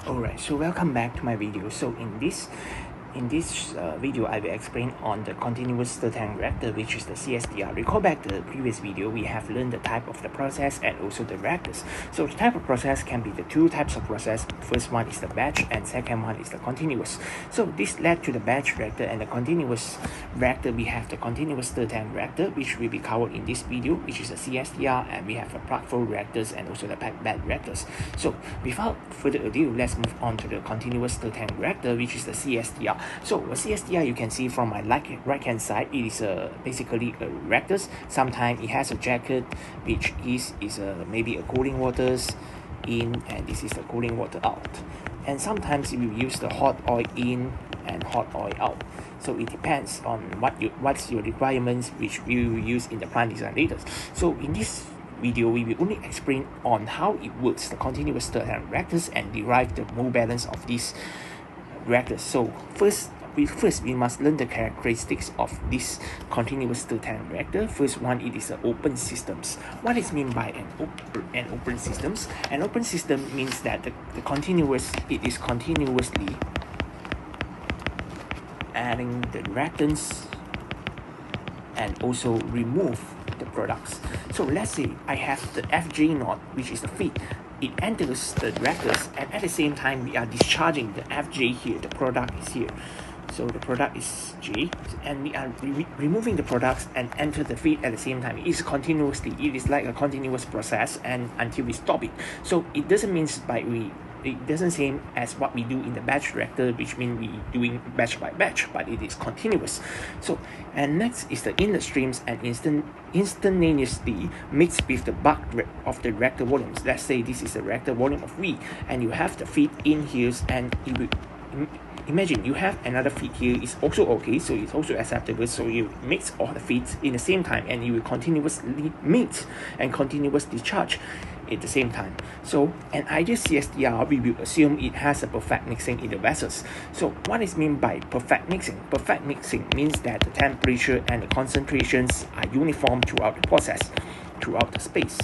Alright, so welcome back to my video. So in this video, I will explain on the Continuous Stirred Tank Reactor, which is the CSTR. Recall back the previous video, we have learned the type of the process and also the reactors. So the type of process can be the two types of process. First one is the batch and second one is the continuous. So this led to the batch reactor and the continuous reactor. We have the Continuous Stirred Tank Reactor, which will be covered in this video, which is a CSTR, and we have the plug flow reactors and also the packed bed reactors. So without further ado, let's move on to the Continuous Stirred Tank Reactor, which is the CSTR. So a CSTR, you can see from my right hand side, it is basically a reactor. Sometimes it has a jacket, which is maybe a cooling waters in, and this is the cooling water out. And sometimes you will use the hot oil in and hot oil out. So it depends on what's your requirements, which we will use in the plant design later. So in this video, we will only explain on how it works, the continuous stirred tank reactors, and derive the mole balance of these reactors. So first we must learn the characteristics of this continuous stirred tank reactor. First one, it is an open systems. What is meant by an open systems? An open system means that it is continuously adding the reactants and also remove the products. So let's say I have the FJ knot, which is the feed. It enters the reactors, and at the same time we are discharging the FJ here. The product is here. So the product is J, and we are removing the products and enter the feed at the same time. It is like a continuous process, and until we stop it. So it doesn't mean it doesn't same as what we do in the batch reactor, which means we doing batch by batch, but it is continuous. So, and next is the inlet streams and instantaneously mixed with the bulk of the reactor volumes. Let's say this is the reactor volume of V, and you have the feed in here, and it will imagine you have another feed here is also okay, so it's also acceptable. So you mix all the feeds in the same time, and you will continuously mix and continuous discharge at the same time. So an ideal CSTR, we will assume it has a perfect mixing in the vessels. So what is meant by perfect mixing? Perfect mixing means that the temperature and the concentrations are uniform throughout the process, throughout the space.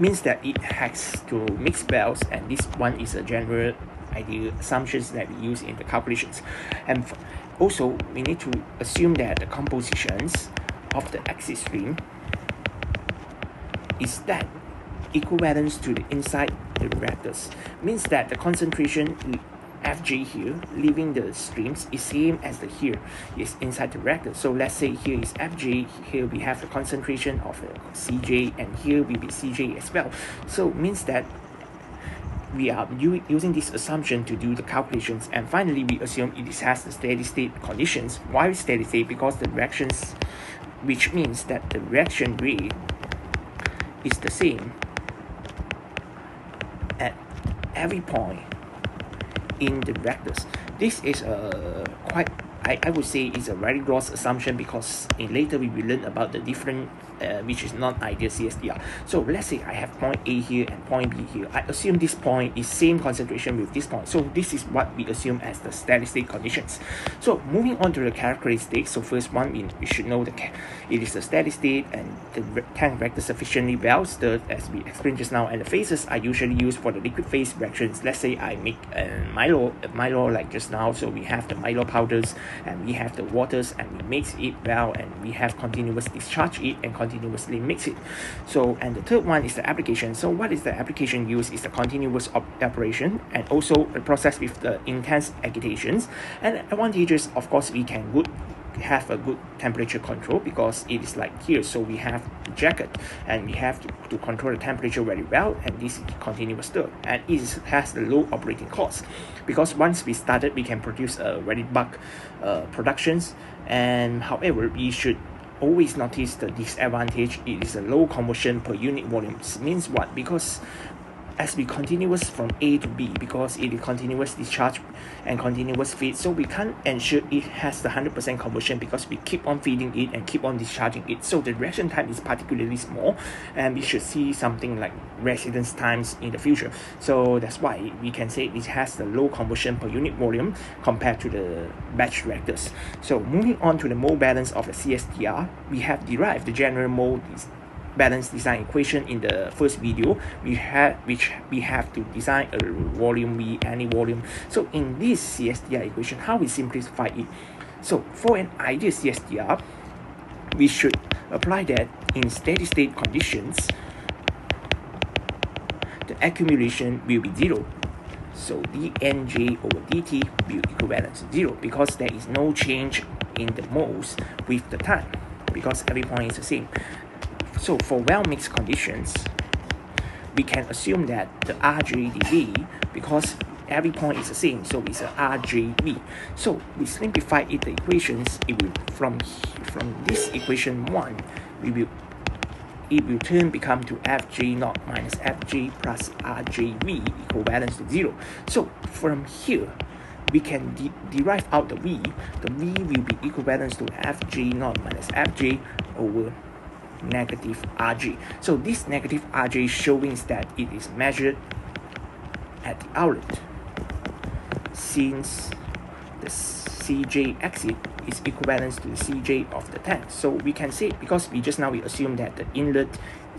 Means that it has to mix well, and this one is a general ideal assumptions that we use in the calculations. And also we need to assume that the compositions of the exit stream is that equivalence to the inside the reactors. Means that the concentration FJ here leaving the streams is same as the here is inside the reactor. So let's say here is FJ, here we have the concentration of the CJ, and here will be CJ as well. So means that we are using this assumption to do the calculations. And finally we assume it has the steady state conditions. Why steady state? Because the reactions, which means that the reaction rate is the same at every point in the reactors. This is a quite, I would say, is a very gross assumption, because in later we will learn about the different which is not ideal CSTR. So let's say I have point A here and point B here. I assume this point is same concentration with this point. So this is what we assume as the steady state conditions. So moving on to the characteristics. So first one, we should know that it is a steady state and the tank reactor sufficiently well stirred, as we explained just now, and the phases are usually used for the liquid phase reactions. Let's say I make Milo like just now. So we have the Milo powders and we have the waters, and we mix it well, and we have continuous discharge it and continuously mix it. So, and the third one is the application. So what is the application used is the continuous operation, and also the process with the intense agitations. And advantages, of course, we can have a good temperature control, because it is like here. So we have the jacket, and we have to control the temperature very well, and this is continuous stir, and it has the low operating cost, because once we started we can produce a very bulk productions. And however, we should always notice the disadvantage. It is a low conversion per unit volumes. Means what? Because as we continuous from A to B, because it is continuous discharge and continuous feed, so we can't ensure it has the 100% conversion, because we keep on feeding it and keep on discharging it. So the reaction time is particularly small, and we should see something like residence times in the future. So that's why we can say it has the low conversion per unit volume compared to the batch reactors. So moving on to the mole balance of the CSTR, we have derived the general mole balance design equation in the first video, we have to design a volume V, any volume. So in this CSTR equation, how we simplify it? So for an ideal CSTR, we should apply that in steady state conditions, the accumulation will be 0. So dnj over dt will equivalent to 0 because there is no change in the moles with the time, because every point is the same. So for well-mixed conditions, we can assume that the RJdV, because every point is the same, so it's a RJV. So we simplify it, the equations, it will from this equation 1, it will turn become to Fj0 minus Fj plus Rjv equivalent to 0. So from here, we can derive out the V. The V will be equivalent to Fj0 minus Fj over negative Rj. So this negative Rj showing that it is measured at the outlet, since the Cj exit is equivalent to the Cj of the tank. So we can say, because we assume that the inlet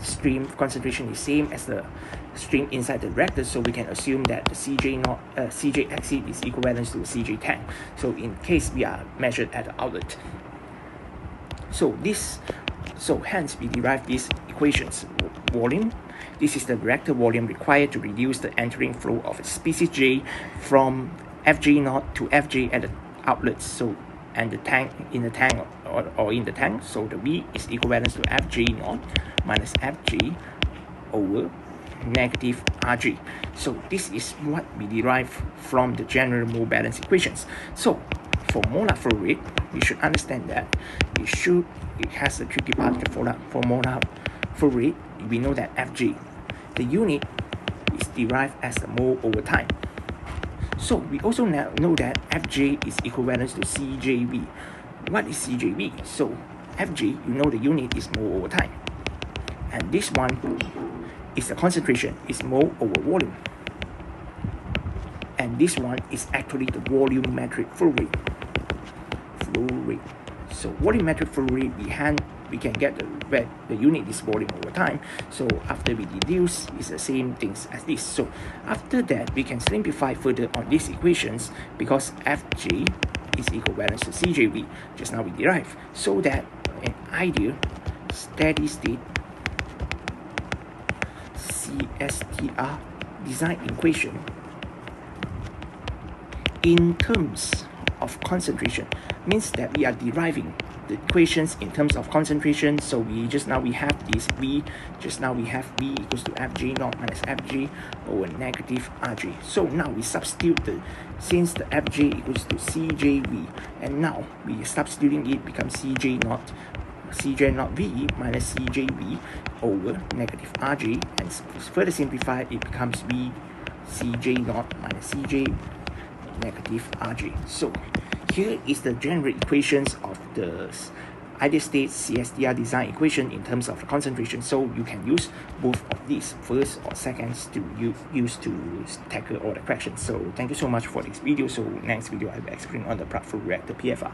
stream concentration is same as the stream inside the reactor, so we can assume that the Cj exit is equivalent to the Cj tank. So in case we are measured at the outlet, so hence we derive these equations. Volume, this is the reactor volume required to reduce the entering flow of a species J from Fj0 to Fj at the outlets. So and the tank in the tank or in the tank. So the V is equivalent to Fj0 minus Fj over negative Rj. So this is what we derive from the general mole balance equations. So for molar flow rate, we should understand that it has a tricky part for molar flow rate. We know that Fj, the unit, is derived as the mole over time. So we also now know that Fj is equivalent to Cjv. What is Cjv? So Fj, you know the unit is mole over time. And this one is the concentration, is mole over volume. And this one is actually the volumetric flow rate. So volumetric flow rate, we can get the unit is volume over time. So after we deduce, it's the same things as this. So after that, we can simplify further on these equations, because Fj is equivalent to Cjv. Just now we derive, so that an ideal steady state CSTR design equation in terms of concentration means that we are deriving the equations in terms of concentration. So we have this V, we have V equals to Fj0 minus Fj over negative Rj. So now we substitute since the Fj equals to Cjv, and now we substituting it becomes Cj0 V minus Cjv over negative Rj, and further simplified it becomes V Cj0 minus Cj negative Rj. So here is the general equations of the ideal state CSTR design equation in terms of the concentration. So you can use both of these, first or seconds, to use to tackle all the questions. So thank you so much for this video. So next video I will explain on the plug flow reactor PFR.